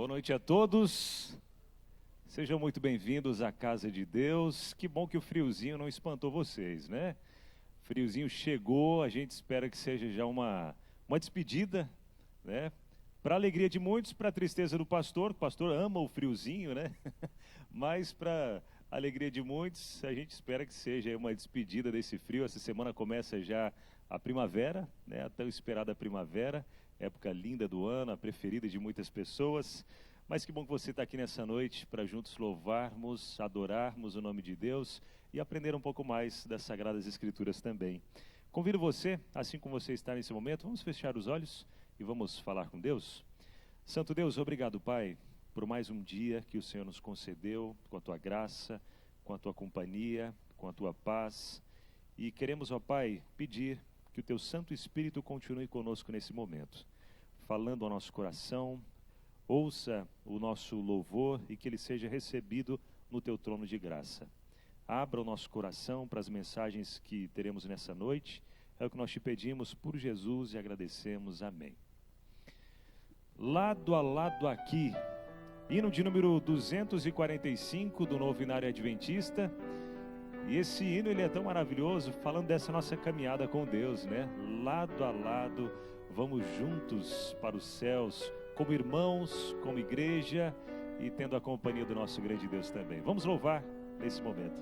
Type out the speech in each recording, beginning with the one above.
Boa noite a todos. Sejam muito bem-vindos à casa de Deus. Que bom que o friozinho não espantou vocês, né? Friozinho chegou, a gente espera que seja já uma despedida, né? Para a alegria de muitos, para a tristeza do pastor, o pastor ama o friozinho, né? Mas para a alegria de muitos, a gente espera que seja uma despedida desse frio. Essa semana começa já a primavera, né? A tão esperada primavera, época linda do ano, a preferida de muitas pessoas. Mas que bom que você está aqui nessa noite para juntos louvarmos, adorarmos o nome de Deus e aprender um pouco mais das Sagradas Escrituras também. Convido você, assim como você está nesse momento, vamos fechar os olhos e vamos falar com Deus. Santo Deus, obrigado, Pai, por mais um dia que o Senhor nos concedeu, com a Tua graça, com a Tua companhia, com a Tua paz. E queremos, ó Pai, pedir que o Teu Santo Espírito continue conosco nesse momento, falando ao nosso coração, ouça o nosso louvor e que ele seja recebido no Teu trono de graça. Abra o nosso coração para as mensagens que teremos nessa noite. É o que nós te pedimos por Jesus e agradecemos. Amém. Lado a lado aqui, hino de número 245 do Novenário Adventista. E esse hino ele é tão maravilhoso, falando dessa nossa caminhada com Deus, né? Lado a lado, vamos juntos para os céus, como irmãos, como igreja e tendo a companhia do nosso grande Deus também. Vamos louvar nesse momento.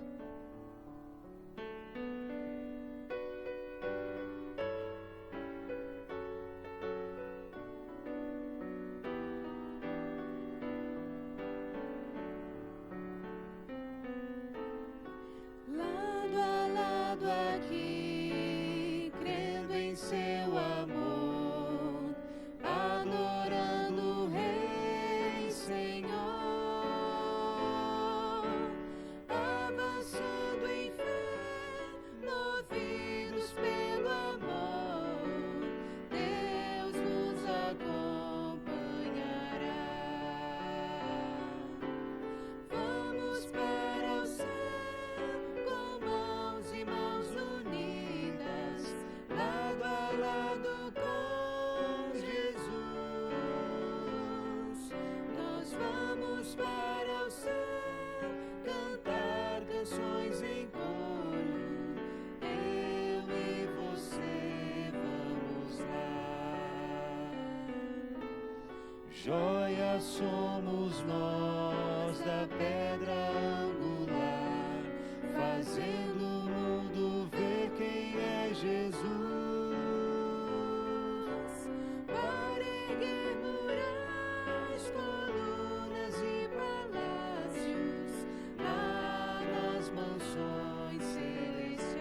Joia somos nós da pedra angular, fazendo o mundo ver quem é Jesus. Para erguer murais, colunas e palácios, lá nas mansões celestiais.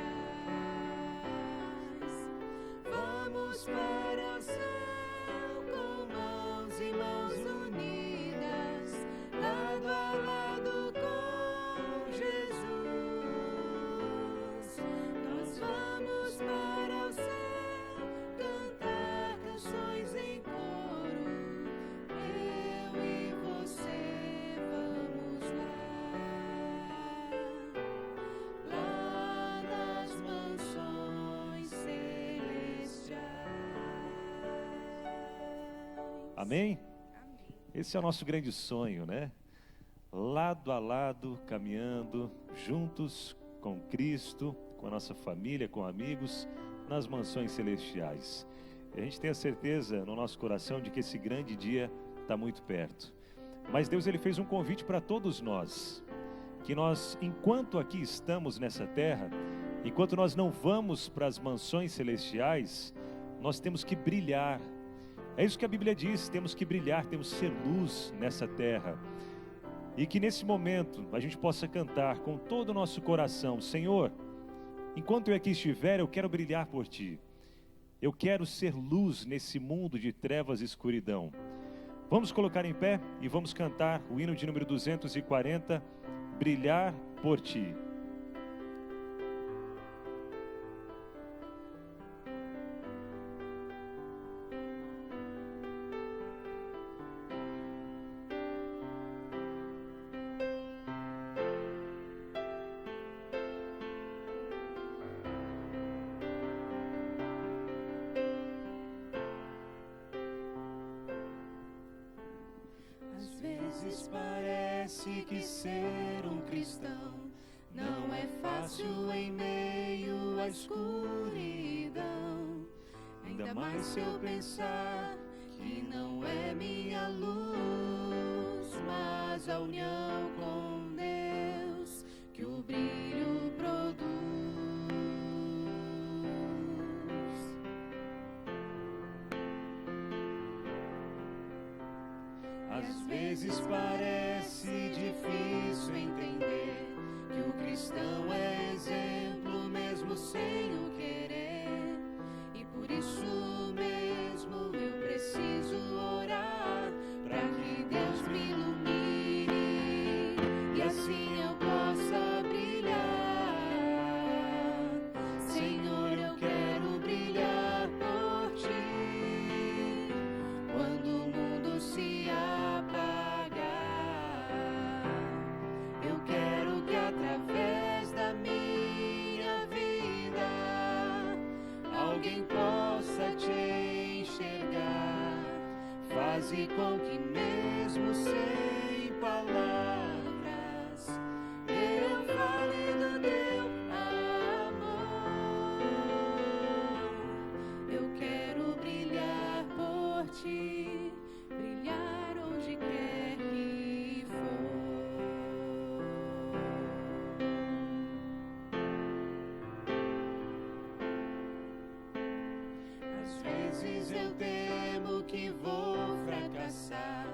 Vamos para o céu com mãos e mãos unidas, lado a lado com Jesus. Nós vamos para o céu cantar canções em coro, eu e você vamos lá nas mansões celestiais. Amém? Esse é o nosso grande sonho, né? Lado a lado, caminhando, juntos com Cristo, com a nossa família, com amigos, nas mansões celestiais. E a gente tem a certeza no nosso coração de que esse grande dia está muito perto. Mas Deus ele fez um convite para todos nós, que nós, enquanto aqui estamos nessa terra, enquanto nós não vamos para as mansões celestiais, nós temos que brilhar. É isso que a Bíblia diz, temos que brilhar, temos que ser luz nessa terra. E que nesse momento a gente possa cantar com todo o nosso coração: Senhor, enquanto eu aqui estiver, eu quero brilhar por Ti. Eu quero ser luz nesse mundo de trevas e escuridão. Vamos colocar em pé e vamos cantar o hino de número 240, Brilhar por Ti. As vezes parece que ser um cristão não é fácil em meio à escuridão. Ainda mais se eu pensar que não é minha luz, mas a união com Deus que o brilho produz. Às vezes parece difícil entender que o cristão é exemplo mesmo sem o querer. E por isso mesmo eu preciso orar para que Deus me ilumine e assim eu possa brilhar. Senhor, eu quero brilhar por ti quando o mundo se apagar. Eu quero que através da minha vida alguém possa te enxergar. Faze com que mesmo sem palavras eu fale do teu amor. Eu quero brilhar por ti, brilhar onde quer que for. Às vezes eu temo que vou fracassar,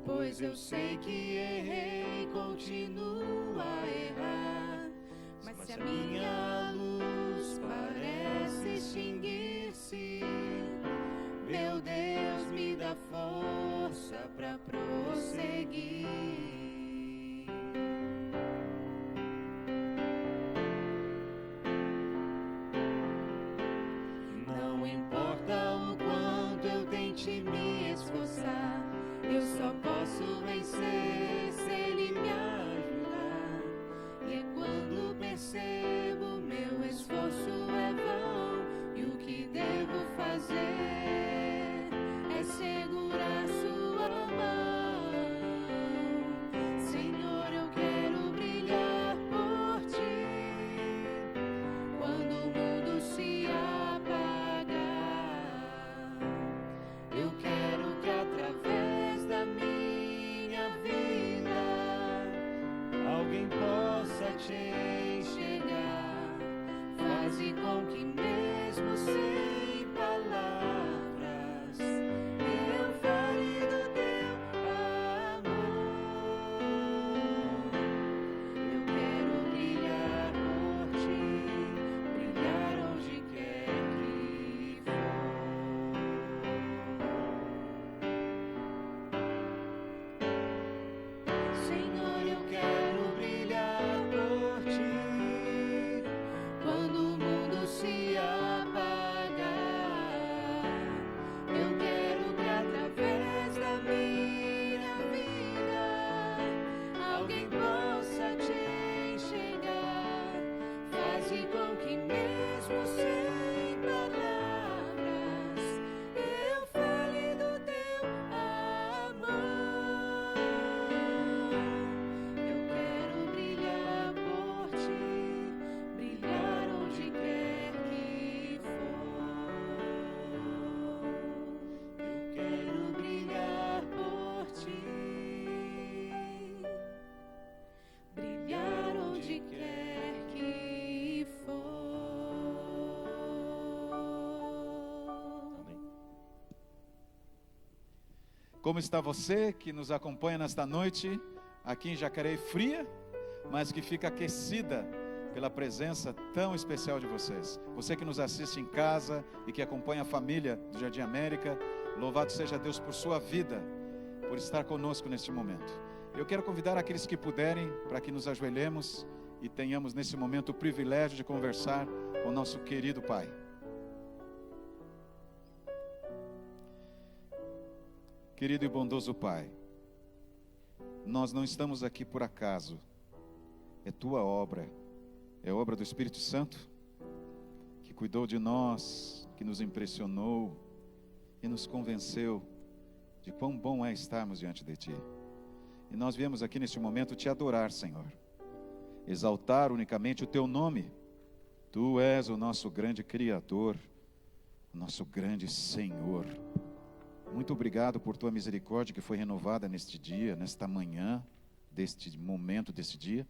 pois eu sei que errei e continuo a errar. Mas se a minha luz parece extinguir-se, meu Deus, me dá força para prosseguir. Não importa o quanto eu tente me esforçar, eu só posso vencer se Ele me ajudar. E é quando percebo meu esforço é vão, e o que devo fazer é segurar sua mão. Senhor, eu quero brilhar por ti quando o mundo se apagar. Eu quero que através da minha vida alguém possa te enxergar. Faze com que mesmo sem palavras eu fale do teu amor. Eu quero brilhar por ti, brilhar onde quer que for. Senhor, eu quero brilhar por ti quando o mundo se apagar. Eu quero que através da minha vida alguém possa te enxergar. Faze com que mesmo sem palavras eu fale do teu amor. Eu quero brilhar por ti, brilhar onde quer que for. Eu quero brilhar por ti, brilhar onde quer que for. Amém. Como está você que nos acompanha nesta noite, aqui em Jacareí Fria, mas que fica aquecida pela presença tão especial de vocês. Você que nos assiste em casa e que acompanha a família do Jardim América, louvado seja Deus por sua vida, por estar conosco neste momento. Eu quero convidar aqueles que puderem para que nos ajoelhemos e tenhamos nesse momento o privilégio de conversar com o nosso querido Pai. Querido e bondoso Pai, nós não estamos aqui por acaso. É Tua obra, é obra do Espírito Santo, que cuidou de nós, que nos impressionou e nos convenceu de quão bom é estarmos diante de Ti. E nós viemos aqui neste momento te adorar, Senhor. Exaltar unicamente o teu nome. Tu és o nosso grande Criador, o nosso grande Senhor. Muito obrigado por tua misericórdia que foi renovada neste dia, nesta manhã, deste momento, deste dia.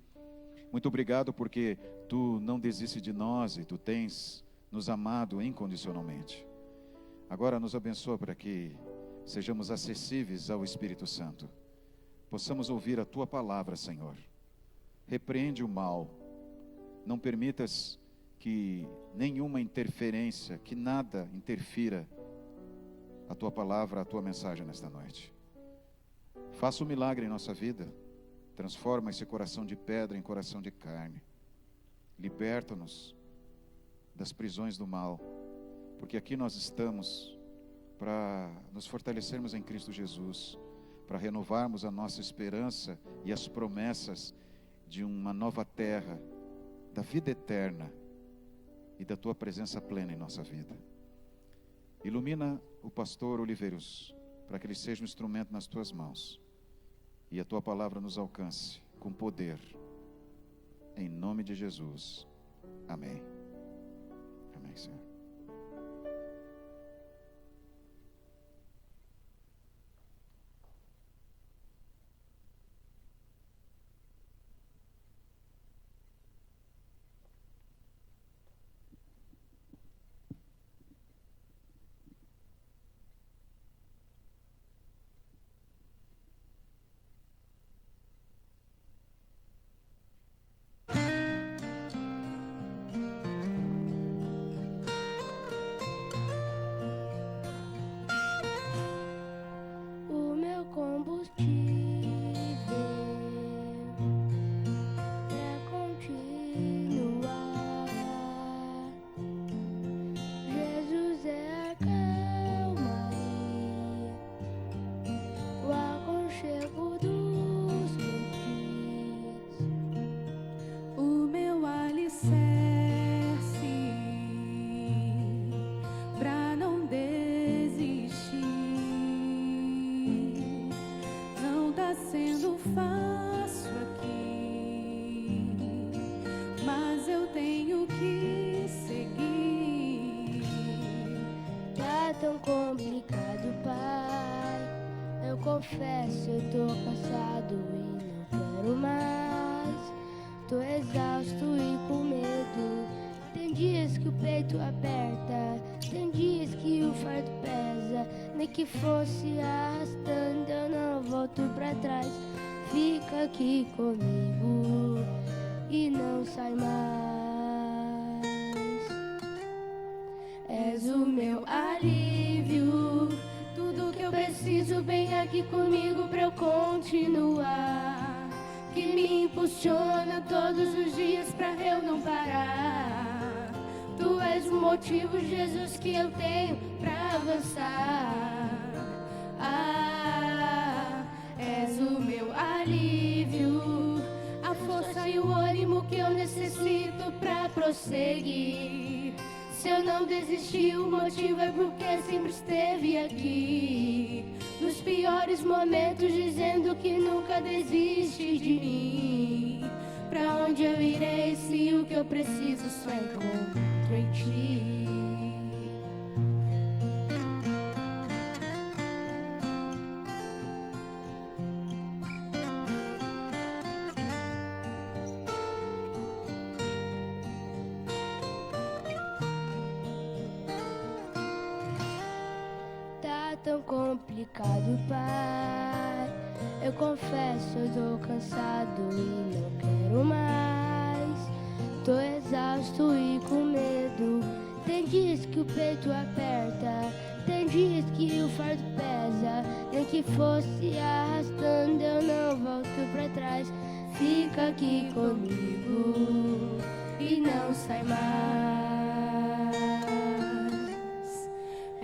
Muito obrigado porque tu não desiste de nós e tu tens nos amado incondicionalmente. Agora nos abençoa para que sejamos acessíveis ao Espírito Santo. Possamos ouvir a tua palavra, Senhor. Repreende o mal. Não permitas que nenhuma interferência, que nada interfira a tua palavra, a tua mensagem nesta noite. Faça um milagre em nossa vida. Transforma esse coração de pedra em coração de carne. Liberta-nos das prisões do mal, porque aqui nós estamos para nos fortalecermos em Cristo Jesus, para renovarmos a nossa esperança e as promessas de uma nova terra, da vida eterna e da tua presença plena em nossa vida. Ilumina o pastor Oliveiros, para que ele seja um instrumento nas tuas mãos e a tua palavra nos alcance com poder, em nome de Jesus, amém. Amém, Senhor. Confesso, eu tô cansado e não quero mais. Tô exausto e com medo. Tem dias que o peito aperta, tem dias que o fardo pesa. Nem que fosse arrastando, eu não volto pra trás. Fica aqui comigo e não sai mais. És o meu alívio, tudo que eu preciso bem aqui comigo pra eu continuar, que me impulsiona todos os dias pra eu não parar. Tu és o motivo, Jesus, que eu tenho pra avançar. És o meu alívio, a força e o ânimo que eu necessito pra prosseguir. Se eu não desisti, o motivo é porque sempre esteve aqui, nos piores momentos, dizendo que nunca desiste de mim. Pra onde eu irei se o que eu preciso só encontro em ti? Tão complicado, Pai. Eu confesso, eu tô cansado e não quero mais. Tô exausto e com medo. Tem dias que o peito aperta, tem dias que o fardo pesa. Nem que fosse arrastando, eu não volto pra trás. Fica aqui comigo e não sai mais.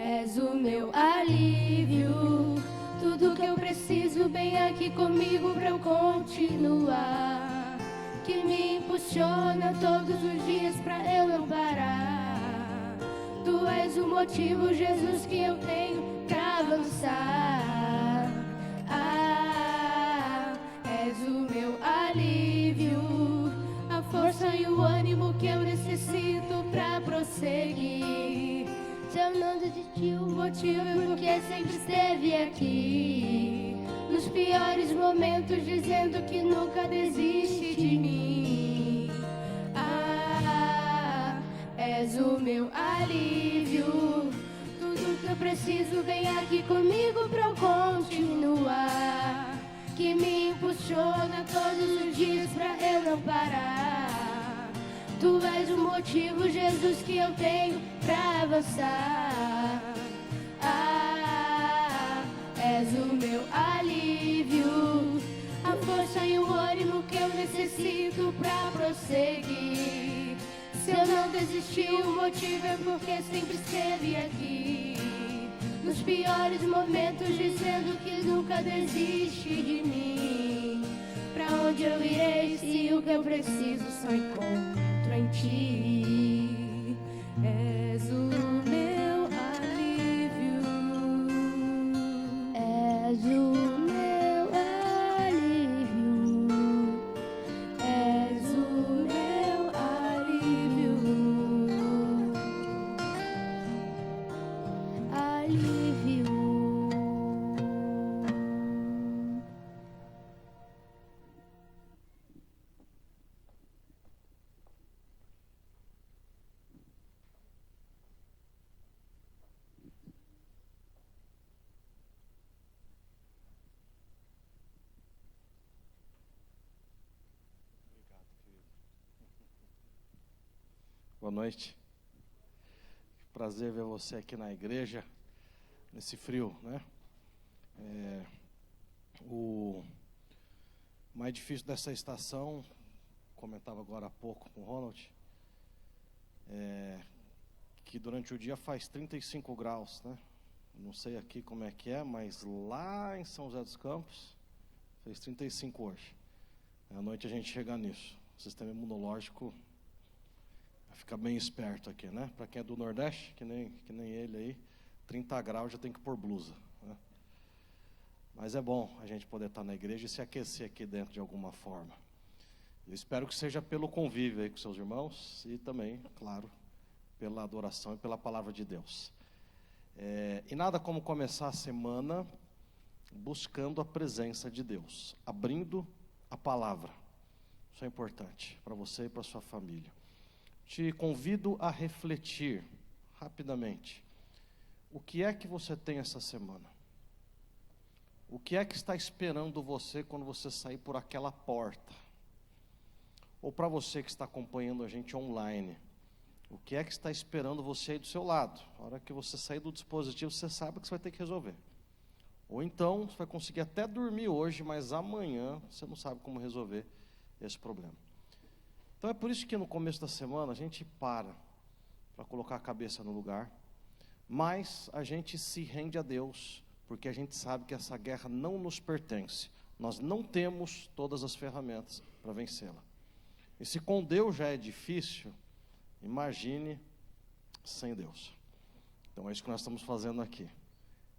És o meu alívio, tudo que eu preciso bem aqui comigo pra eu continuar, que me impulsiona todos os dias pra eu não parar. Tu és o motivo, Jesus, que eu tenho pra avançar. eu não desisti, o motivo é porque sempre esteve aqui. Nos piores momentos, dizendo que nunca desiste de mim. Ah, és o meu alívio. Tudo que eu preciso vem aqui comigo pra eu continuar. Que me impulsiona todos os dias pra eu não parar. Tu és o motivo, Jesus, que eu tenho pra avançar. Ah, és o meu alívio, a força e o ânimo que eu necessito pra prosseguir. Se eu não desisti, o motivo é porque sempre esteve aqui. Nos piores momentos, dizendo que nunca desiste de mim. Pra onde eu irei se o que eu preciso só encontro em ti? És o meu alívio. És o meu alívio. És o meu alívio. Alívio. Boa noite. Prazer ver você aqui na igreja, nesse frio, né? O mais difícil dessa estação, comentava agora há pouco com o Ronald, que durante o dia faz 35 graus, né? Não sei aqui como é que é, mas lá em São José dos Campos, fez 35 hoje. À noite a gente chega nisso. O sistema imunológico fica bem esperto aqui, né? Para quem é do Nordeste, que nem ele aí, 30 graus já tem que pôr blusa, né? Mas é bom a gente poder estar na igreja e se aquecer aqui dentro de alguma forma. Eu espero que seja pelo convívio aí com seus irmãos e também, claro, pela adoração e pela palavra de Deus. E nada como começar a semana buscando a presença de Deus, abrindo a palavra. Isso é importante para você e para sua família. Te convido a refletir rapidamente. O que é que você tem essa semana? O que é que está esperando você quando você sair por aquela porta? Ou para você que está acompanhando a gente online, o que é que está esperando você aí do seu lado? Na hora que você sair do dispositivo, você sabe que você vai ter que resolver. Ou então, você vai conseguir até dormir hoje, mas amanhã você não sabe como resolver esse problema. Então é por isso que no começo da semana a gente para colocar a cabeça no lugar, mas a gente se rende a Deus, porque a gente sabe que essa guerra não nos pertence. Nós não temos todas as ferramentas para vencê-la. E se com Deus já é difícil, imagine sem Deus. Então é isso que nós estamos fazendo aqui.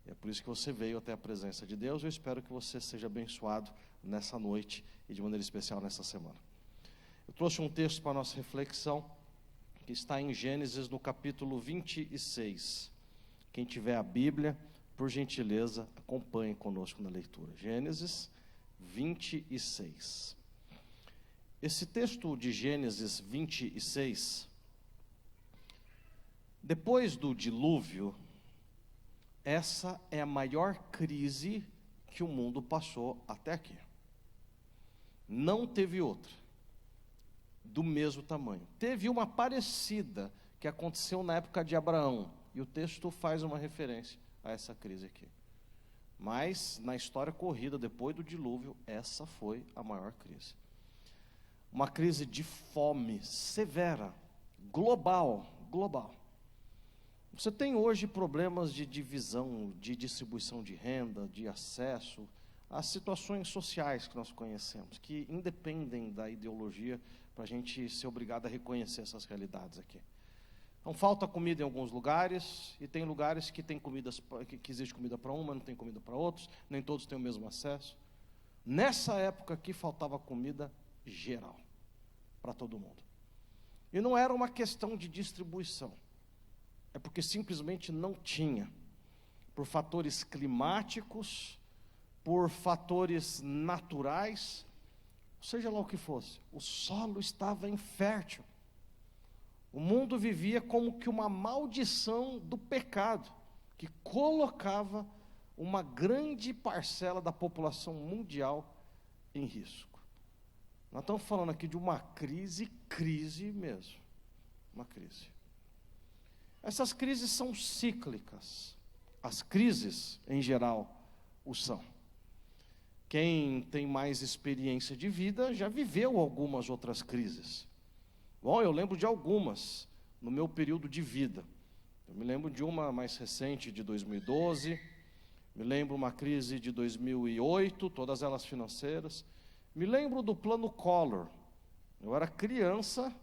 E é por isso que você veio até a presença de Deus. Eu espero que você seja abençoado nessa noite e de maneira especial nessa semana. Eu trouxe um texto para a nossa reflexão, que está em Gênesis, no capítulo 26. Quem tiver a Bíblia, por gentileza, acompanhe conosco na leitura. Gênesis 26. Esse texto de Gênesis 26, depois do dilúvio, essa é a maior crise que o mundo passou até aqui. Não teve outra do mesmo tamanho. Teve uma parecida que aconteceu na época de Abraão, e o texto faz uma referência a essa crise aqui. Mas na história corrida, depois do dilúvio, essa foi a maior crise. Uma crise de fome severa, global. Você tem hoje problemas de divisão, de distribuição de renda, de acesso às situações sociais que nós conhecemos, que independem da ideologia, para a gente ser obrigado a reconhecer essas realidades aqui. Então falta comida em alguns lugares, e tem lugares que tem que existe comida para um, mas não tem comida para outros, nem todos têm o mesmo acesso. Nessa época aqui faltava comida geral, para todo mundo. E não era uma questão de distribuição. é porque simplesmente não tinha. Por fatores climáticos, por fatores naturais, seja lá o que fosse, o solo estava infértil. O mundo vivia como que uma maldição do pecado, que colocava uma grande parcela da população mundial em risco. Nós estamos falando aqui de uma crise mesmo, uma crise. Essas crises são cíclicas, as crises em geral o são. Quem tem mais experiência de vida já viveu algumas outras crises. Bom, eu lembro de algumas no meu período de vida. Eu me lembro de uma mais recente, de 2012, me lembro uma crise de 2008, todas elas financeiras. Me lembro do plano Collor. Eu era criança,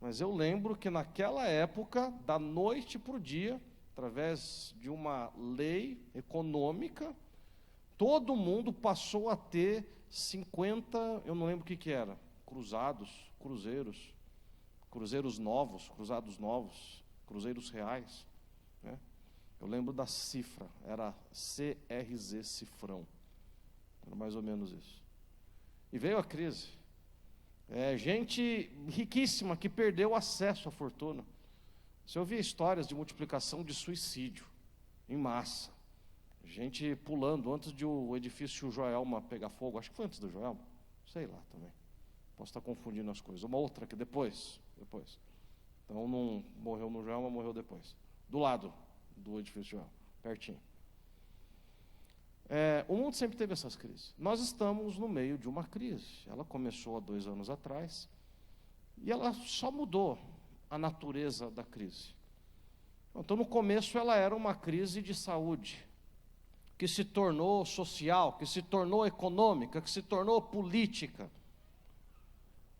mas eu lembro que naquela época, da noite para o dia, através de uma lei econômica, todo mundo passou a ter 50, eu não lembro o que era, cruzeiros novos, cruzados novos, cruzeiros reais, né? Eu lembro da cifra, era CRZ cifrão, era mais ou menos isso. E veio a crise, gente riquíssima que perdeu acesso à fortuna. Você ouvia histórias de multiplicação de suicídio em massa, gente pulando antes de o edifício Joelma pegar fogo, acho que foi antes do Joelma, sei lá também, posso estar confundindo as coisas, uma outra que depois, então não morreu no Joelma, morreu depois, do lado do edifício Joelma, pertinho. O mundo sempre teve essas crises. Nós estamos no meio de uma crise. Ela começou há 2 anos atrás e ela só mudou a natureza da crise. Então, no começo, ela era uma crise de saúde, que se tornou social, que se tornou econômica, que se tornou política.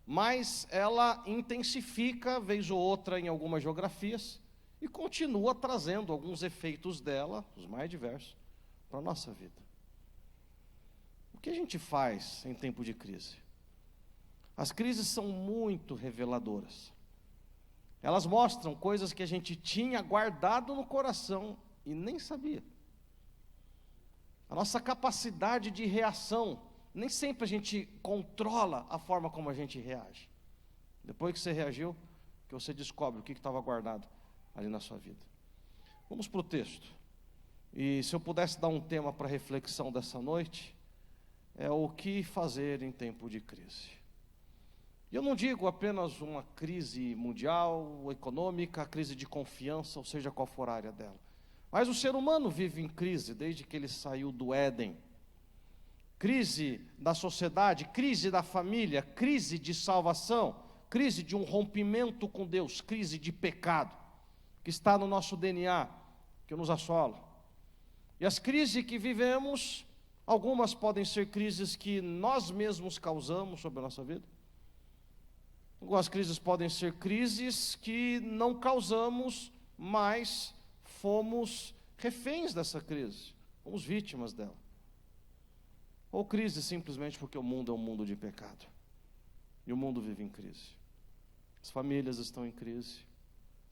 Mas ela intensifica, vez ou outra, em algumas geografias, e continua trazendo alguns efeitos dela, os mais diversos, para a nossa vida. O que a gente faz em tempo de crise? As crises são muito reveladoras. Elas mostram coisas que a gente tinha guardado no coração e nem sabia. A nossa capacidade de reação, nem sempre a gente controla a forma como a gente reage. Depois que você reagiu, que você descobre o que estava guardado ali na sua vida. Vamos para o texto. E se eu pudesse dar um tema para reflexão dessa noite, é o que fazer em tempo de crise. E eu não digo apenas uma crise mundial, econômica, crise de confiança, ou seja, qual for a área dela. Mas o ser humano vive em crise desde que ele saiu do Éden. Crise da sociedade, crise da família, crise de salvação, crise de um rompimento com Deus, crise de pecado, que está no nosso DNA, que nos assola. E as crises que vivemos, algumas podem ser crises que nós mesmos causamos sobre a nossa vida. Algumas crises podem ser crises que não causamos, mas fomos reféns dessa crise, fomos vítimas dela. Ou crise simplesmente porque o mundo é um mundo de pecado, e o mundo vive em crise. As famílias estão em crise,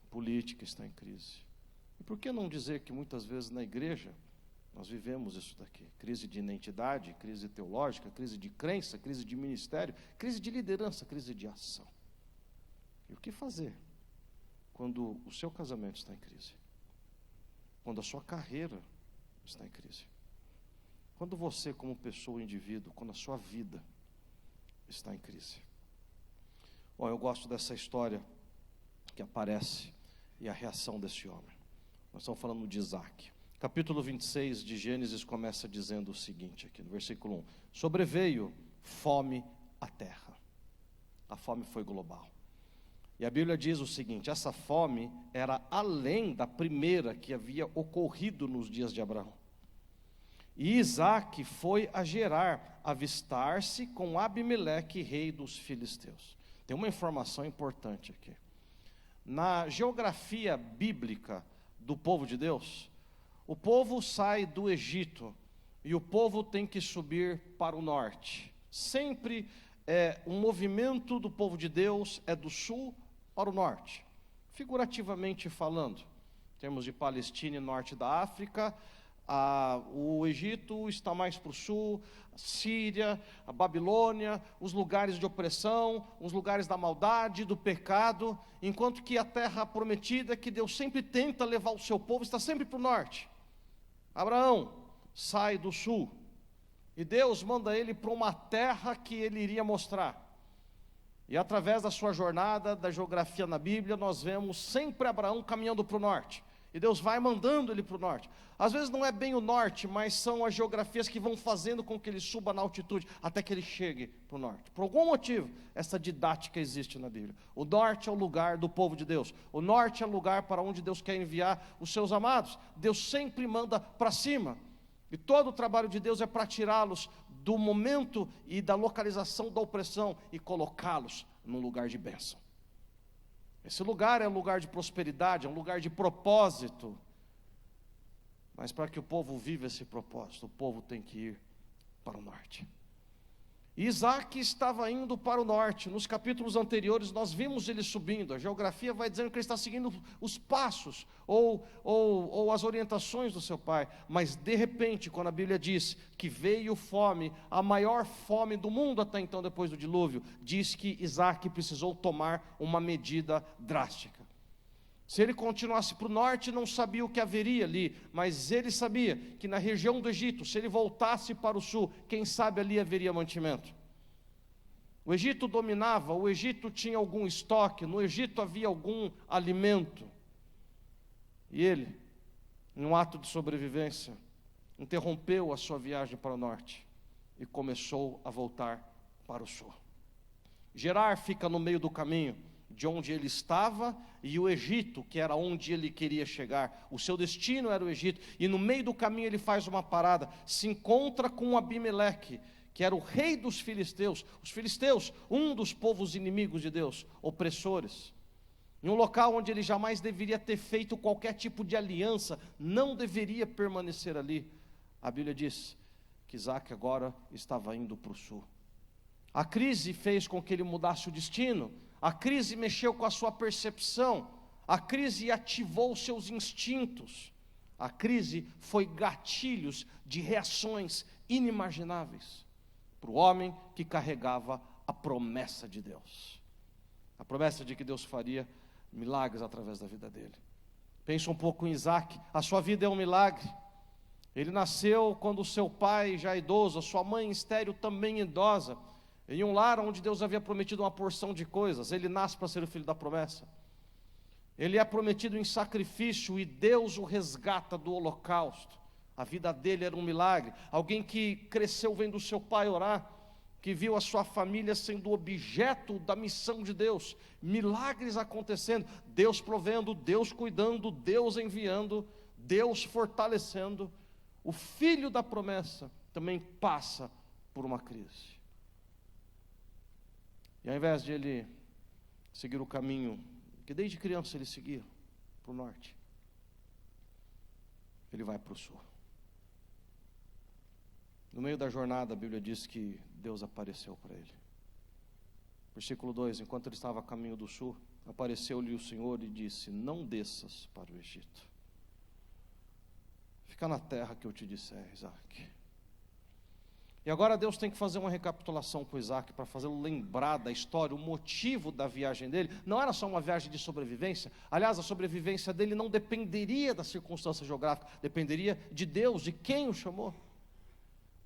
a política está em crise. E por que não dizer que muitas vezes na igreja nós vivemos isso daqui? Crise de identidade, crise teológica, crise de crença, crise de ministério, crise de liderança, crise de ação. E o que fazer quando o seu casamento está em crise? Quando a sua carreira está em crise? Quando você, como pessoa, indivíduo, quando a sua vida está em crise? Bom, eu gosto dessa história que aparece e a reação desse homem. Nós estamos falando de Isaac. Capítulo 26 de Gênesis começa dizendo o seguinte aqui, no versículo 1. Sobreveio fome à terra. A fome foi global. E a Bíblia diz o seguinte: essa fome era além da primeira que havia ocorrido nos dias de Abraão. E Isaac foi a Gerar, avistar-se com Abimeleque, rei dos filisteus. Tem uma informação importante aqui. Na geografia bíblica do povo de Deus, o povo sai do Egito e o povo tem que subir para o norte. Sempre um movimento do povo de Deus é do sul para o norte, figurativamente falando. Em termos de Palestina e norte da África, o Egito está mais para o sul, a Síria, a Babilônia, os lugares de opressão, os lugares da maldade, do pecado, enquanto que a terra prometida, que Deus sempre tenta levar o seu povo, está sempre para o norte. Abraão sai do sul, e Deus manda ele para uma terra que ele iria mostrar. E através da sua jornada, da geografia na Bíblia, nós vemos sempre Abraão caminhando para o norte. E Deus vai mandando ele para o norte. Às vezes não é bem o norte, mas são as geografias que vão fazendo com que ele suba na altitude, até que ele chegue para o norte. Por algum motivo, essa didática existe na Bíblia. O norte é o lugar do povo de Deus. O norte é o lugar para onde Deus quer enviar os seus amados. Deus sempre manda para cima. E todo o trabalho de Deus é para tirá-los do momento e da localização da opressão e colocá-los num lugar de bênção. Esse lugar é um lugar de prosperidade, é um lugar de propósito. Mas para que o povo viva esse propósito, o povo tem que ir para o norte. Isaac estava indo para o norte. Nos capítulos anteriores nós vimos ele subindo. A geografia vai dizendo que ele está seguindo os passos ou as orientações do seu pai. Mas de repente, quando a Bíblia diz que veio fome, a maior fome do mundo até então, depois do dilúvio, diz que Isaac precisou tomar uma medida drástica. Se ele continuasse para o norte, não sabia o que haveria ali, mas ele sabia que na região do Egito, se ele voltasse para o sul, quem sabe ali haveria mantimento. O Egito dominava, o Egito tinha algum estoque, no Egito havia algum alimento. E ele, em um ato de sobrevivência, interrompeu a sua viagem para o norte e começou a voltar para o sul. Gerar fica no meio do caminho, de onde ele estava e o Egito, que era onde ele queria chegar. O seu destino era o Egito, e no meio do caminho ele faz uma parada, se encontra com Abimeleque, que era o rei dos filisteus. Os filisteus, um dos povos inimigos de Deus, opressores, em um local onde ele jamais deveria ter feito qualquer tipo de aliança, não deveria permanecer ali. A Bíblia diz que Isaac agora estava indo para o sul. A crise fez com que ele mudasse o destino. A crise mexeu com a sua percepção, a crise ativou seus instintos, a crise foi gatilhos de reações inimagináveis para o homem que carregava a promessa de Deus, a promessa de que Deus faria milagres através da vida dele. Pensa um pouco em Isaac, a sua vida é um milagre. Ele nasceu quando o seu pai já idoso, a sua mãe estéril também idosa, em um lar onde Deus havia prometido uma porção de coisas. Ele nasce para ser o filho da promessa. Ele é prometido em sacrifício e Deus o resgata do holocausto. A vida dele era um milagre. Alguém que cresceu vendo o seu pai orar, que viu a sua família sendo objeto da missão de Deus, milagres acontecendo, Deus provendo, Deus cuidando, Deus enviando, Deus fortalecendo. O filho da promessa também passa por uma crise. E ao invés de ele seguir o caminho que desde criança ele seguia, para o norte, ele vai para o sul. No meio da jornada, a Bíblia diz que Deus apareceu para ele. Versículo 2: enquanto ele estava a caminho do sul, apareceu-lhe o Senhor e disse: não desças para o Egito. Fica na terra que eu te disser, Isaac. E agora Deus tem que fazer uma recapitulação com Isaac, para fazê-lo lembrar da história, o motivo da viagem dele. Não era só uma viagem de sobrevivência. Aliás, a sobrevivência dele não dependeria da circunstância geográfica, dependeria de Deus, de quem o chamou.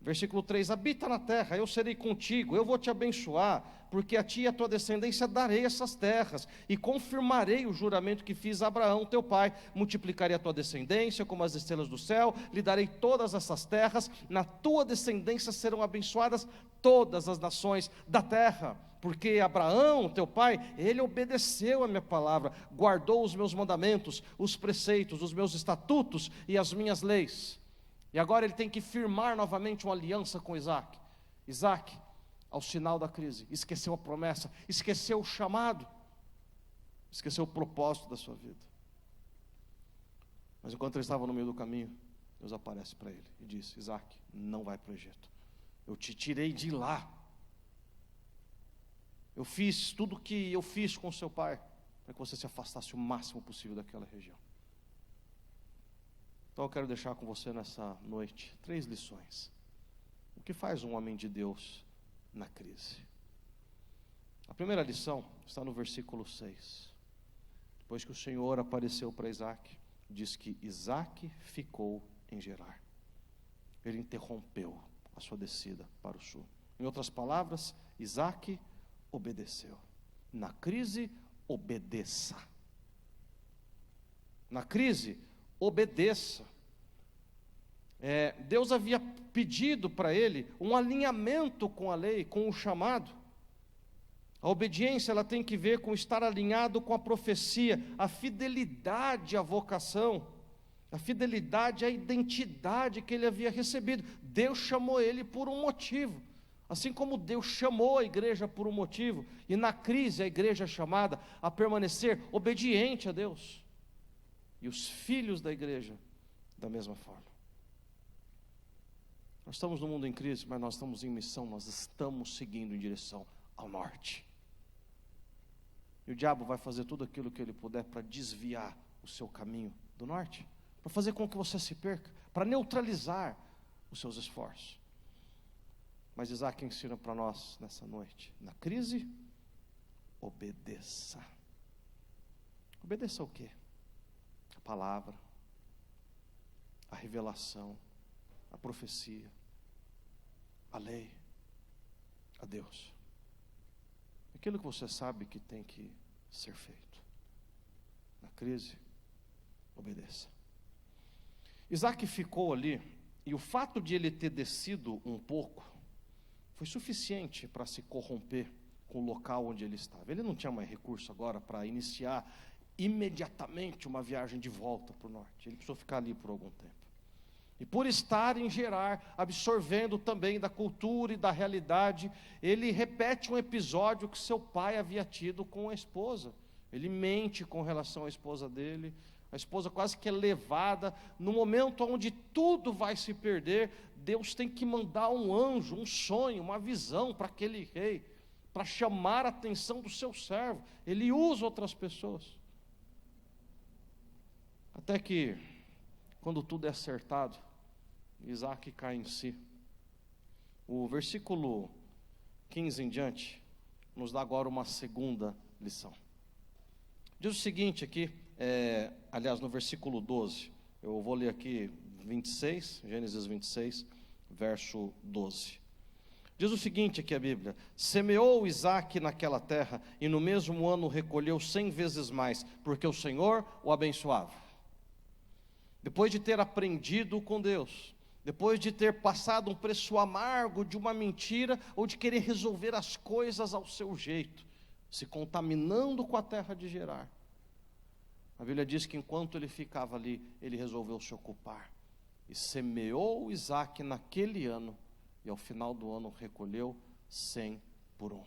Versículo 3: habita na terra, eu serei contigo, eu vou te abençoar, porque a ti e a tua descendência darei essas terras, e confirmarei o juramento que fiz a Abraão teu pai, multiplicarei a tua descendência como as estrelas do céu, lhe darei todas essas terras, na tua descendência serão abençoadas todas as nações da terra, porque Abraão teu pai, ele obedeceu a minha palavra, guardou os meus mandamentos, os preceitos, os meus estatutos e as minhas leis. E agora ele tem que firmar novamente uma aliança com Isaac. Isaac, ao sinal da crise, esqueceu a promessa, esqueceu o chamado, esqueceu o propósito da sua vida. Mas enquanto ele estava no meio do caminho, Deus aparece para ele e diz: Isaac, não vai para o Egito, eu te tirei de lá. Eu fiz tudo o que eu fiz com seu pai, para que você se afastasse o máximo possível daquela região. Então eu quero deixar com você nessa noite 3 lições. O que faz um homem de Deus na crise? A primeira lição está no versículo 6. Depois que o Senhor apareceu para Isaac, diz que Isaac ficou em Gerar. Ele interrompeu a sua descida para o sul. Em outras palavras, Isaac obedeceu. Na crise, obedeça. Na crise, obedeça. Deus havia pedido para ele um alinhamento com a lei, com o chamado. A obediência, ela tem que ver com estar alinhado com a profecia, a fidelidade à vocação, a fidelidade à identidade que ele havia recebido. Deus chamou ele por um motivo, assim como Deus chamou a igreja por um motivo, e na crise a igreja é chamada a permanecer obediente a Deus, e os filhos da igreja da mesma forma. Nós estamos no mundo em crise, mas nós estamos em missão, nós estamos seguindo em direção ao norte. E o diabo vai fazer tudo aquilo que ele puder para desviar o seu caminho do norte, para fazer com que você se perca, para neutralizar os seus esforços. Mas Isaac ensina para nós nessa noite: na crise, obedeça. Obedeça o quê? A palavra, a revelação, a profecia, a lei, a Deus. Aquilo que você sabe que tem que ser feito. Na crise, obedeça. Isaac ficou ali, e o fato de ele ter descido um pouco foi suficiente para se corromper com o local onde ele estava. Ele não tinha mais recurso agora para iniciar imediatamente uma viagem de volta para o norte. Ele precisou ficar ali por algum tempo. E por estar em Gerar, absorvendo também da cultura e da realidade, ele repete um episódio que seu pai havia tido com a esposa. Ele mente com relação à esposa dele. A esposa quase que é levada. No momento onde tudo vai se perder, Deus tem que mandar um anjo, um sonho, uma visão para aquele rei, para chamar a atenção do seu servo. Ele usa outras pessoas. Até que, quando tudo é acertado, Isaac cai em si. O versículo 15 em diante nos dá agora uma segunda lição. Diz o seguinte aqui, aliás, no versículo 12, eu vou ler aqui 26, Gênesis 26, verso 12. Diz o seguinte aqui a Bíblia: semeou Isaac naquela terra, e no mesmo ano recolheu 100 vezes mais, porque o Senhor o abençoava. Depois de ter aprendido com Deus, depois de ter passado um preço amargo de uma mentira, ou de querer resolver as coisas ao seu jeito, se contaminando com a terra de Gerar, a Bíblia diz que enquanto ele ficava ali, ele resolveu se ocupar, e semeou Isaac naquele ano, e ao final do ano recolheu 100 por 1.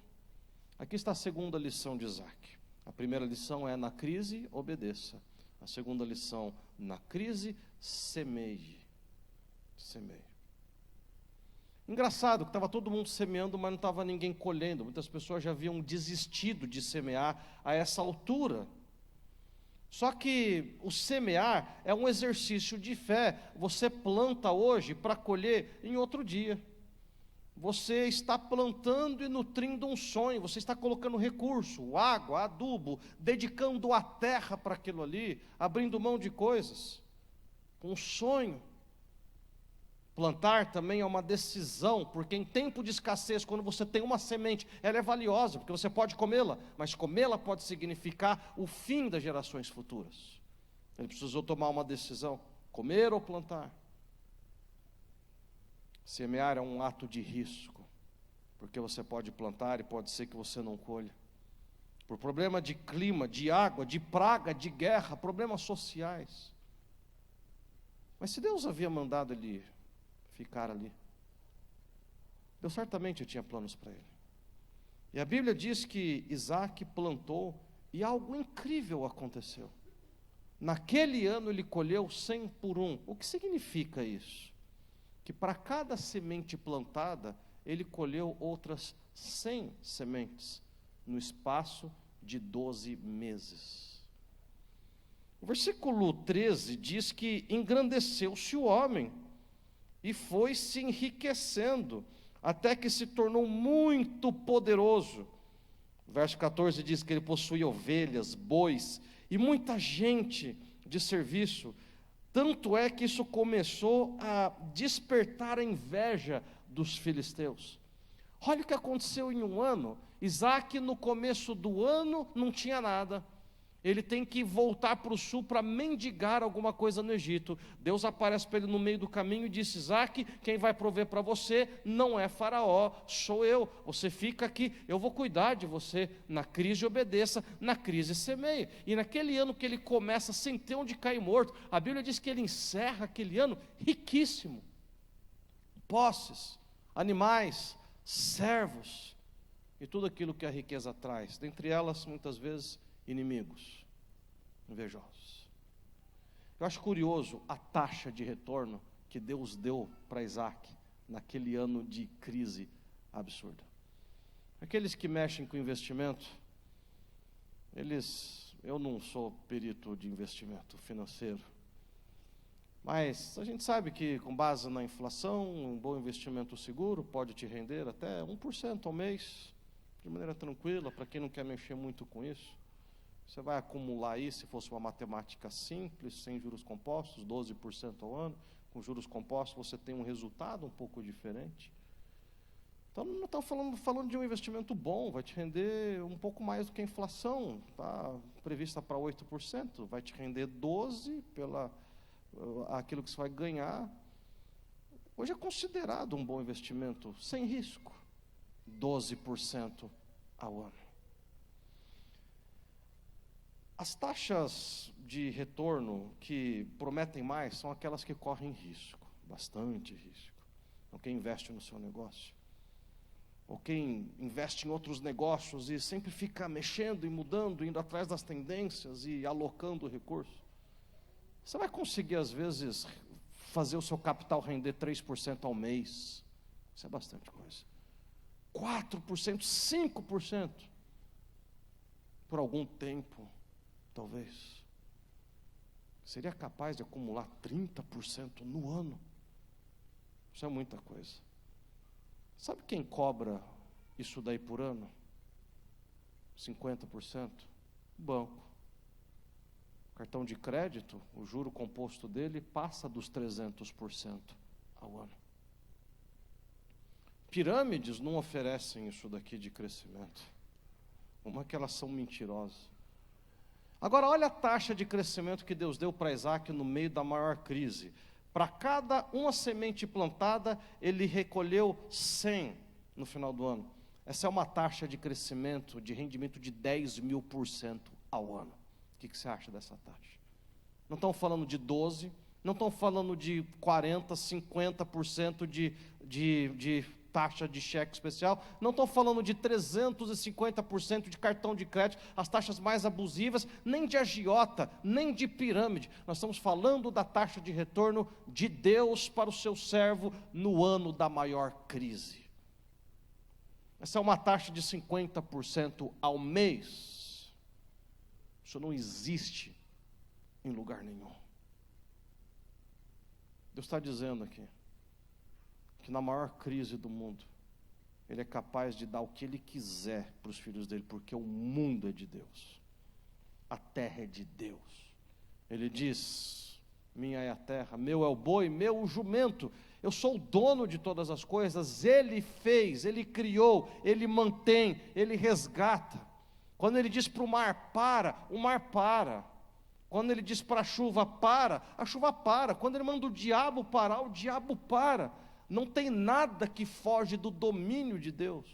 Aqui está a segunda lição de Isaac. A primeira lição é: na crise, obedeça. A segunda lição: na crise, semeie. Semeie. Engraçado que estava todo mundo semeando, mas não estava ninguém colhendo. Muitas pessoas já haviam desistido de semear a essa altura. Só que o semear é um exercício de fé. Você planta hoje para colher em outro dia. Você está plantando e nutrindo um sonho. Você está colocando recurso, água, adubo, dedicando a terra para aquilo ali, abrindo mão de coisas, com um sonho. Plantar também é uma decisão, porque em tempo de escassez, quando você tem uma semente, ela é valiosa, porque você pode comê-la, mas comê-la pode significar o fim das gerações futuras. Ele precisou tomar uma decisão: comer ou plantar. Semear é um ato de risco, porque você pode plantar e pode ser que você não colha. Por problema de clima, de água, de praga, de guerra, problemas sociais. Mas se Deus havia mandado ele ficar ali, Deus certamente tinha planos para ele. E a Bíblia diz que Isaac plantou e algo incrível aconteceu. Naquele ano ele colheu 100 por 1. O que significa isso? Que para cada semente plantada, ele colheu outras 100 sementes, no espaço de 12 meses. O versículo 13 diz que engrandeceu-se o homem e foi se enriquecendo, até que se tornou muito poderoso. O verso 14 diz que ele possuía ovelhas, bois e muita gente de serviço. Tanto é que isso começou a despertar a inveja dos filisteus. Olha o que aconteceu em um ano. Isaac, no começo do ano, não tinha nada. Ele tem que voltar para o sul para mendigar alguma coisa no Egito. Deus aparece para ele no meio do caminho e disse: Isaac, quem vai prover para você não é Faraó, sou eu. Você fica aqui, eu vou cuidar de você. Na crise obedeça, na crise semeie. E naquele ano que ele começa sem ter onde cair morto, a Bíblia diz que ele encerra aquele ano riquíssimo. Posses, animais, servos e tudo aquilo que a riqueza traz. Dentre elas, muitas vezes, inimigos, invejosos. Eu acho curioso a taxa de retorno que Deus deu para Isaac naquele ano de crise absurda. Aqueles que mexem com investimento, eu não sou perito de investimento financeiro, mas a gente sabe que com base na inflação, um bom investimento seguro pode te render até 1% ao mês, de maneira tranquila, para quem não quer mexer muito com isso. Você vai acumular aí, se fosse uma matemática simples, sem juros compostos, 12% ao ano. Com juros compostos você tem um resultado um pouco diferente. Então não estamos falando de um investimento bom, vai te render um pouco mais do que a inflação, está prevista para 8%, vai te render 12% pela aquilo que você vai ganhar. Hoje é considerado um bom investimento, sem risco, 12% ao ano. As taxas de retorno que prometem mais são aquelas que correm risco, bastante risco. Então, quem investe no seu negócio, ou quem investe em outros negócios e sempre fica mexendo e mudando, indo atrás das tendências e alocando recursos, você vai conseguir, às vezes, fazer o seu capital render 3% ao mês. Isso é bastante coisa. 4%, 5% por algum tempo. Talvez. Seria capaz de acumular 30% no ano. Isso é muita coisa. Sabe quem cobra isso daí por ano? 50%? O banco. O cartão de crédito, o juro composto dele passa dos 300% ao ano. Pirâmides não oferecem isso daqui de crescimento. Uma que elas são mentirosas. Agora, olha a taxa de crescimento que Deus deu para Isaac no meio da maior crise. Para cada uma semente plantada, ele recolheu 100 no final do ano. Essa é uma taxa de crescimento, de rendimento de 10.000% ao ano. O que você acha dessa taxa? Não estão falando de 12%, não estão falando de 40%, 50% de taxa de cheque especial, não estou falando de 350% de cartão de crédito, as taxas mais abusivas, nem de agiota, nem de pirâmide. Nós estamos falando da taxa de retorno de Deus para o seu servo no ano da maior crise. Essa é uma taxa de 50% ao mês. Isso não existe em lugar nenhum. Deus está dizendo aqui que na maior crise do mundo, Ele é capaz de dar o que Ele quiser para os filhos dele, porque o mundo é de Deus, a terra é de Deus. Ele diz: minha é a terra, meu é o boi, meu o jumento, eu sou o dono de todas as coisas. Ele fez, Ele criou, Ele mantém, Ele resgata. Quando Ele diz para o mar para. Quando Ele diz para a chuva para. Quando Ele manda o diabo parar, o diabo para. Não tem nada que foge do domínio de Deus.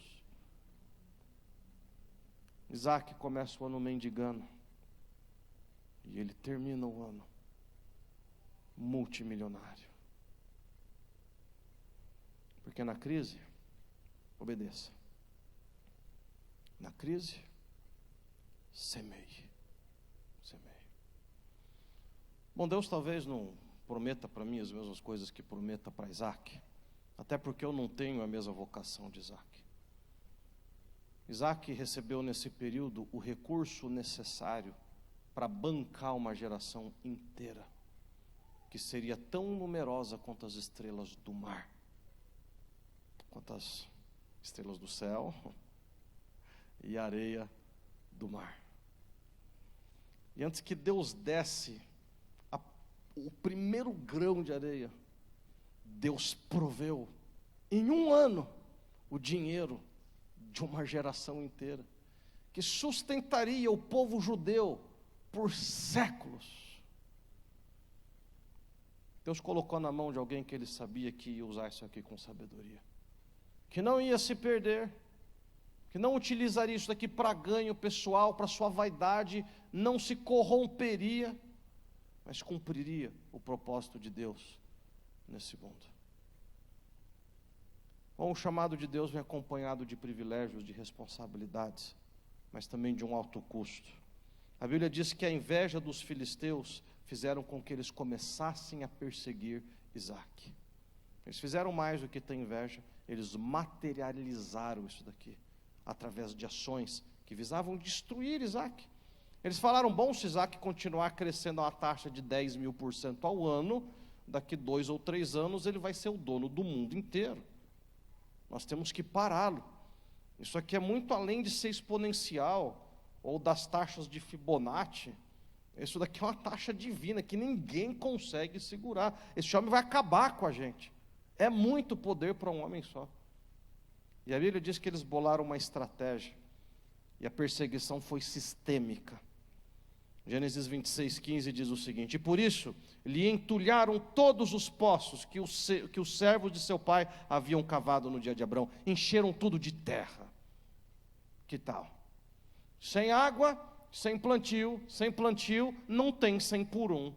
Isaac começa o ano mendigando, e ele termina o ano multimilionário. Porque na crise, obedeça. Na crise, semeie. Bom, Deus talvez não prometa para mim as mesmas coisas que prometa para Isaac, até porque eu não tenho a mesma vocação de Isaac. Isaac recebeu nesse período o recurso necessário para bancar uma geração inteira, que seria tão numerosa quanto as estrelas do mar, quanto as estrelas do céu e a areia do mar. E antes que Deus desse o primeiro grão de areia, Deus proveu em um ano o dinheiro de uma geração inteira, que sustentaria o povo judeu por séculos. Deus colocou na mão de alguém que ele sabia que ia usar isso aqui com sabedoria, que não ia se perder, que não utilizaria isso daqui para ganho pessoal, para sua vaidade, não se corromperia, mas cumpriria o propósito de Deus nesse mundo. Bom, o chamado de Deus vem acompanhado de privilégios, de responsabilidades, mas também de um alto custo. A Bíblia diz que a inveja dos filisteus fizeram com que eles começassem a perseguir Isaac. Eles fizeram mais do que ter inveja, eles materializaram isso daqui, através de ações que visavam destruir Isaac. Eles falaram, bom, se Isaac continuar crescendo a uma taxa de 10.000% ao ano, daqui 2 ou 3 anos ele vai ser o dono do mundo inteiro. Nós temos que pará-lo. Isso aqui é muito além de ser exponencial, ou das taxas de Fibonacci. Isso daqui é uma taxa divina, que ninguém consegue segurar. Esse homem vai acabar com a gente. É muito poder para um homem só. E a Bíblia diz que eles bolaram uma estratégia, e a perseguição foi sistêmica. Gênesis 26:15 diz o seguinte: e por isso lhe entulharam todos os poços que os servos de seu pai haviam cavado no dia de Abrão, encheram tudo de terra. Que tal? Sem água, sem plantio, não tem 100 por 1.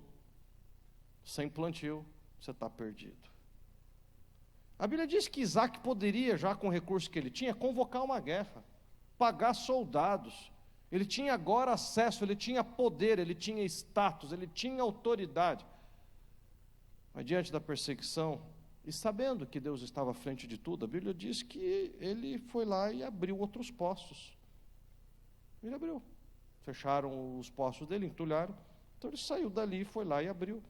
Sem plantio, você está perdido. A Bíblia diz que Isaac poderia, já com o recurso que ele tinha, convocar uma guerra, pagar soldados. Ele tinha agora acesso, ele tinha poder, ele tinha status, ele tinha autoridade. Mas diante da perseguição, e sabendo que Deus estava à frente de tudo, a Bíblia diz que ele foi lá e abriu outros poços. Ele abriu. Fecharam os poços dele, entulharam. Então ele saiu dali e foi lá e abriu.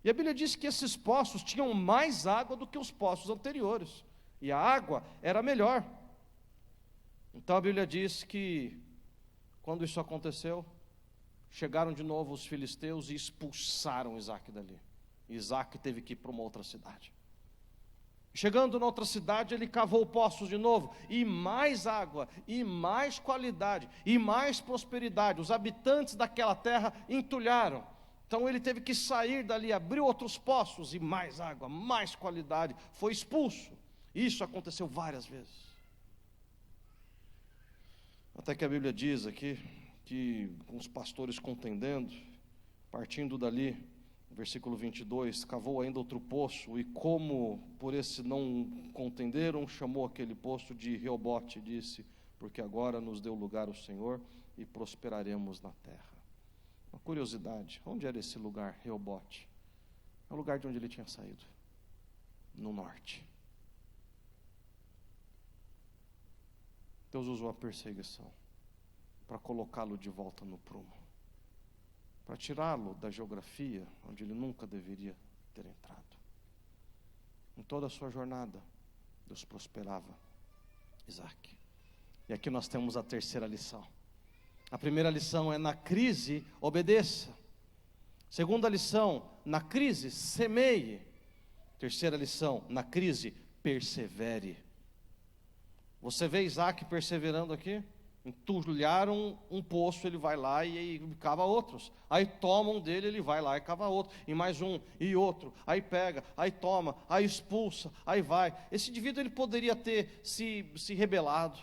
E a Bíblia diz que esses poços tinham mais água do que os poços anteriores. E a água era melhor. Então a Bíblia diz que, quando isso aconteceu, chegaram de novo os filisteus e expulsaram Isaac dali. Isaac teve que ir para uma outra cidade. Chegando na outra cidade, ele cavou poços de novo, e mais água, e mais qualidade, e mais prosperidade. Os habitantes daquela terra entulharam. Então ele teve que sair dali, abriu outros poços, e mais água, mais qualidade. Foi expulso. Isso aconteceu várias vezes. Até que a Bíblia diz aqui, que com os pastores contendendo, partindo dali, versículo 22, cavou ainda outro poço, e como por esse não contenderam, chamou aquele poço de Reobote, e disse, porque agora nos deu lugar o Senhor, e prosperaremos na terra. Uma curiosidade, onde era esse lugar, Reobote? É o lugar de onde ele tinha saído, no norte. Deus usou a perseguição para colocá-lo de volta no prumo, para tirá-lo da geografia onde ele nunca deveria ter entrado. Em toda a sua jornada, Deus prosperava Isaac. E aqui nós temos a terceira lição. A primeira lição é: na crise, obedeça. Segunda lição: na crise, semeie. Terceira lição: na crise, persevere. Você vê Isaac perseverando aqui? Entulharam um poço, ele vai lá e cava outros. Aí tomam dele, ele vai lá e cava outro. E mais um, e outro. Aí pega, aí toma, aí expulsa, aí vai. Esse indivíduo ele poderia ter se rebelado.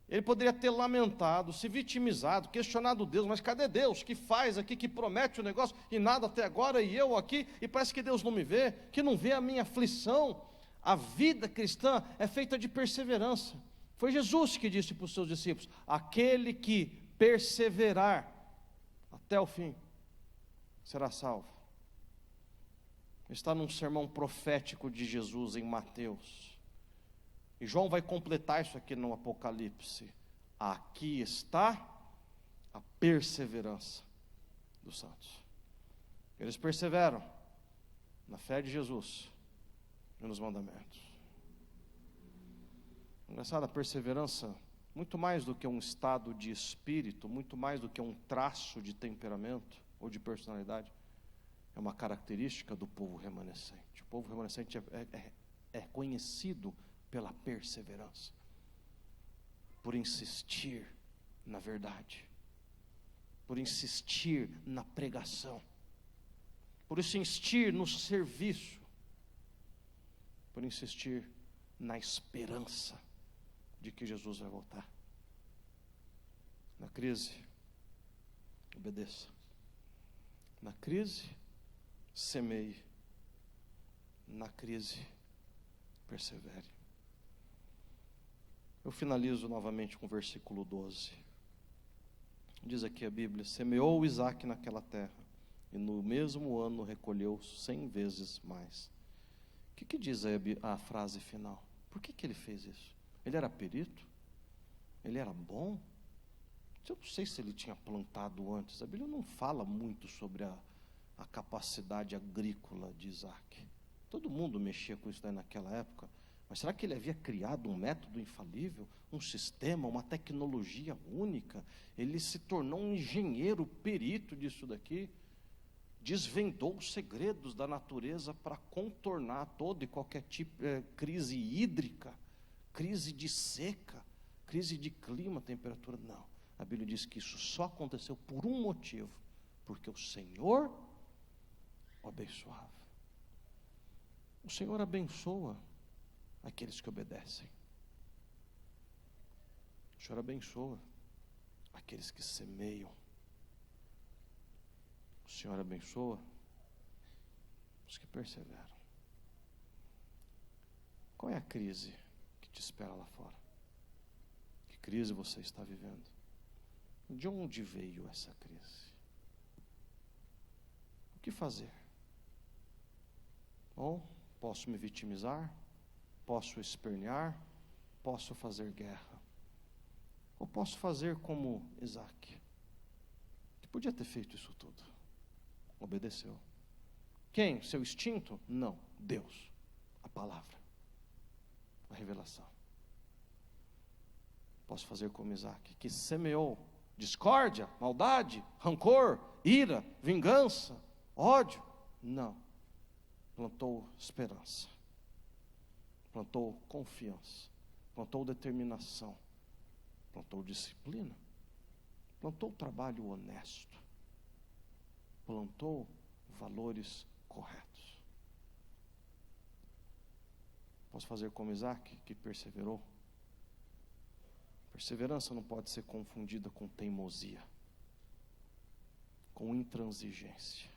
Ele poderia ter lamentado, se vitimizado, questionado Deus. Mas cadê Deus que faz aqui, que promete o negócio e nada até agora, e eu aqui, e parece que Deus não me vê, que não vê a minha aflição. A vida cristã é feita de perseverança. Foi Jesus que disse para os seus discípulos: aquele que perseverar até o fim será salvo. Está num sermão profético de Jesus em Mateus. E João vai completar isso aqui no Apocalipse. Aqui está a perseverança dos santos. Eles perseveram na fé de Jesus e nos mandamentos. Engraçado, a perseverança, muito mais do que um estado de espírito, muito mais do que um traço de temperamento ou de personalidade, é uma característica do povo remanescente. O povo remanescente é conhecido pela perseverança, por insistir na verdade, por insistir na pregação, por insistir no serviço, por insistir na esperança de que Jesus vai voltar. Na crise, obedeça. Na crise, semeie. Na crise, persevere. Eu finalizo novamente com o versículo 12. Diz aqui a Bíblia: semeou Isaque naquela terra, e no mesmo ano recolheu 100 vezes mais. O que diz a frase final? Por que ele fez isso? Ele era perito? Ele era bom? Eu não sei se ele tinha plantado antes. A Bíblia não fala muito sobre a capacidade agrícola de Isaque. Todo mundo mexia com isso daí naquela época. Mas será que ele havia criado um método infalível, um sistema, uma tecnologia única? Ele se tornou um engenheiro perito disso daqui, desvendou os segredos da natureza para contornar toda e qualquer tipo de crise hídrica, crise de seca, crise de clima, temperatura. Não, a Bíblia diz que isso só aconteceu por um motivo: porque o Senhor o abençoava. O Senhor abençoa aqueles que obedecem. O Senhor abençoa aqueles que semeiam. O Senhor abençoa os que perseveram. Qual é a crise que te espera lá fora? Que crise você está vivendo? De onde veio essa crise? O que fazer? Bom, posso me vitimizar? Posso espernear? Posso fazer guerra? Ou posso fazer como Isaque, que podia ter feito isso tudo? Obedeceu. Quem? Seu instinto? Não. Deus. A palavra. A revelação. Posso fazer como Isaque, que semeou discórdia, maldade, rancor, ira, vingança, ódio? Não. Plantou esperança. Plantou confiança. Plantou determinação. Plantou disciplina. Plantou trabalho honesto. Plantou valores corretos. Posso fazer como Isaque, que perseverou? Perseverança não pode ser confundida com teimosia, com intransigência.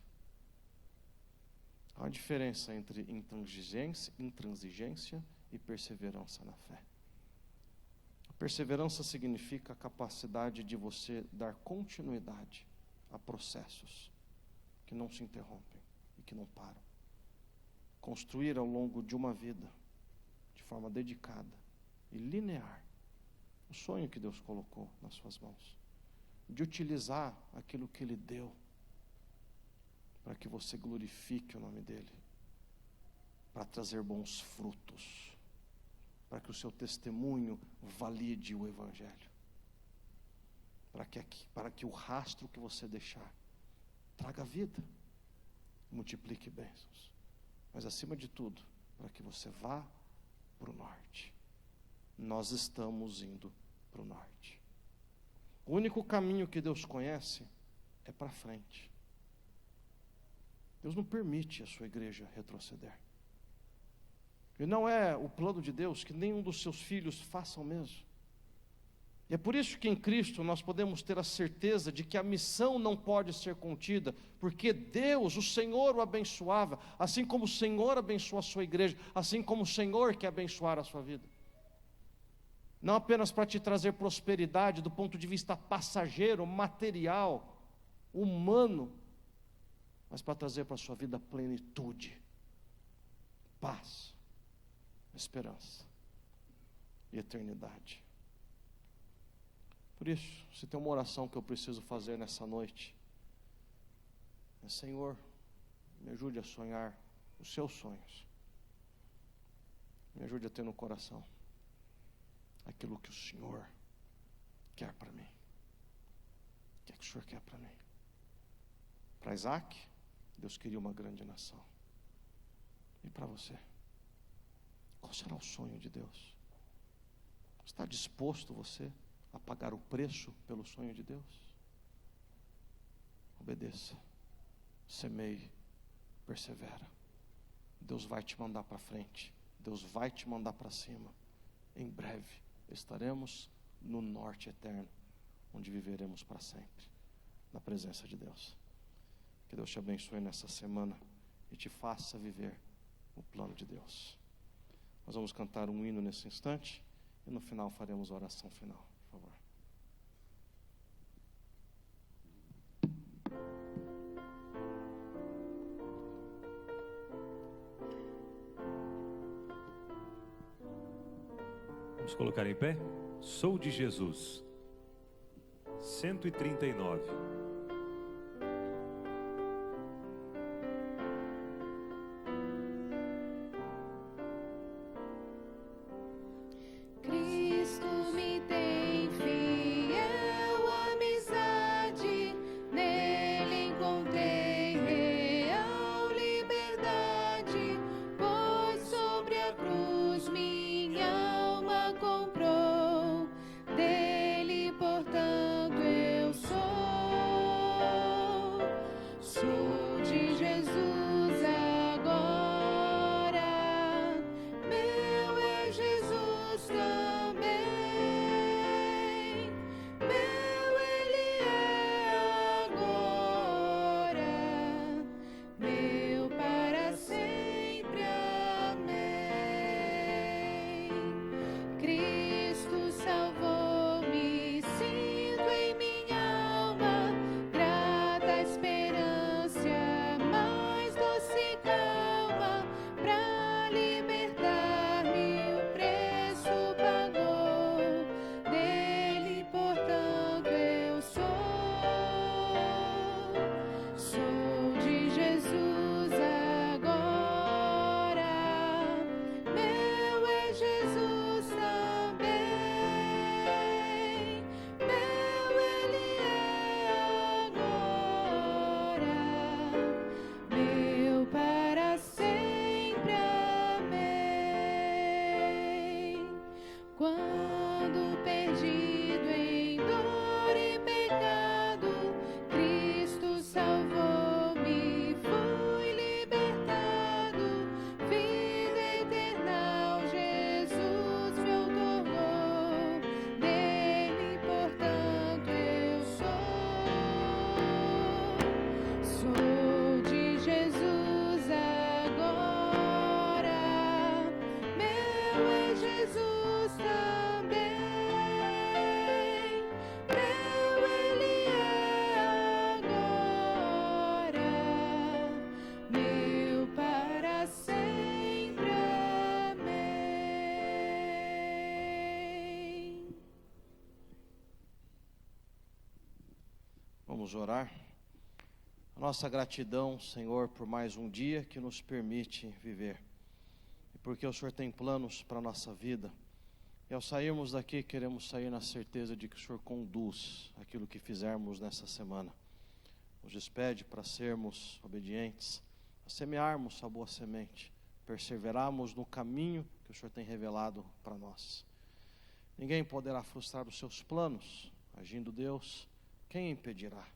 Há uma diferença entre intransigência e perseverança na fé. A perseverança significa a capacidade de você dar continuidade a processos que não se interrompem e que não param. Construir ao longo de uma vida, de forma dedicada e linear, o sonho que Deus colocou nas suas mãos, de utilizar aquilo que Ele deu, para que você glorifique o nome dEle, para trazer bons frutos, para que o seu testemunho valide o Evangelho, para que o rastro que você deixar traga vida, multiplique bênçãos, mas acima de tudo, para que você vá para o norte. Nós estamos indo para o norte. O único caminho que Deus conhece é para frente. Deus não permite a sua igreja retroceder. E não é o plano de Deus que nenhum dos seus filhos faça o mesmo. E é por isso que em Cristo nós podemos ter a certeza de que a missão não pode ser contida, porque Deus, o Senhor, o abençoava, assim como o Senhor abençoa a sua igreja, assim como o Senhor quer abençoar a sua vida. Não apenas para te trazer prosperidade do ponto de vista passageiro, material, humano, mas para trazer para a sua vida plenitude, paz, esperança e eternidade. Por isso, se tem uma oração que eu preciso fazer nessa noite, Senhor, me ajude a sonhar os seus sonhos. Me ajude a ter no coração aquilo que o Senhor quer para mim. O que é que o Senhor quer para mim? Para Isaac, Deus queria uma grande nação. E para você? Qual será o sonho de Deus? Está disposto você a pagar o preço pelo sonho de Deus? Obedeça, semeie, persevera. Deus vai te mandar para frente. Deus vai te mandar para cima. Em breve estaremos no norte eterno, onde viveremos para sempre, na presença de Deus. Que Deus te abençoe nessa semana e te faça viver o plano de Deus. Nós vamos cantar um hino nesse instante e no final faremos a oração final, por favor. Vamos colocar em pé? Sou de Jesus. 139. Cristo me tem fiel amizade, nele encontrei real liberdade, pois sobre a cruz minha alma comprou, dele portanto eu sou de Jesus agora, meu é Jesus também, meu Ele é agora, meu para sempre, amém. Cristo salvou-me, sinto em minha alma grata esperança, mais doce calma, pra libertar-me o preço pagou, dele portanto eu sou de Jesus agora, meu é Jesus também, meu Ele é agora, meu para sempre, amém. Quando perdido em dor e pecado, Cristo salvou-me, fui libertado, vida eterna Jesus me outorgou, dele portanto eu sou de Jesus agora, meu é Jesus também, meu Ele é agora, meu para sempre, amém. Vamos orar. Nossa gratidão, Senhor, por mais um dia que nos permite viver. E porque o Senhor tem planos para a nossa vida. E ao sairmos daqui, queremos sair na certeza de que o Senhor conduz aquilo que fizermos nessa semana. Nos despede para sermos obedientes, a semearmos a boa semente, perseverarmos no caminho que o Senhor tem revelado para nós. Ninguém poderá frustrar os seus planos, agindo Deus, quem impedirá?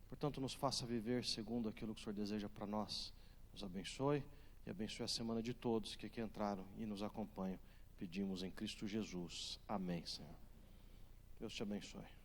Portanto, nos faça viver segundo aquilo que o Senhor deseja para nós. Nos abençoe e abençoe a semana de todos que aqui entraram e nos acompanham. Pedimos em Cristo Jesus. Amém, Senhor. Deus te abençoe.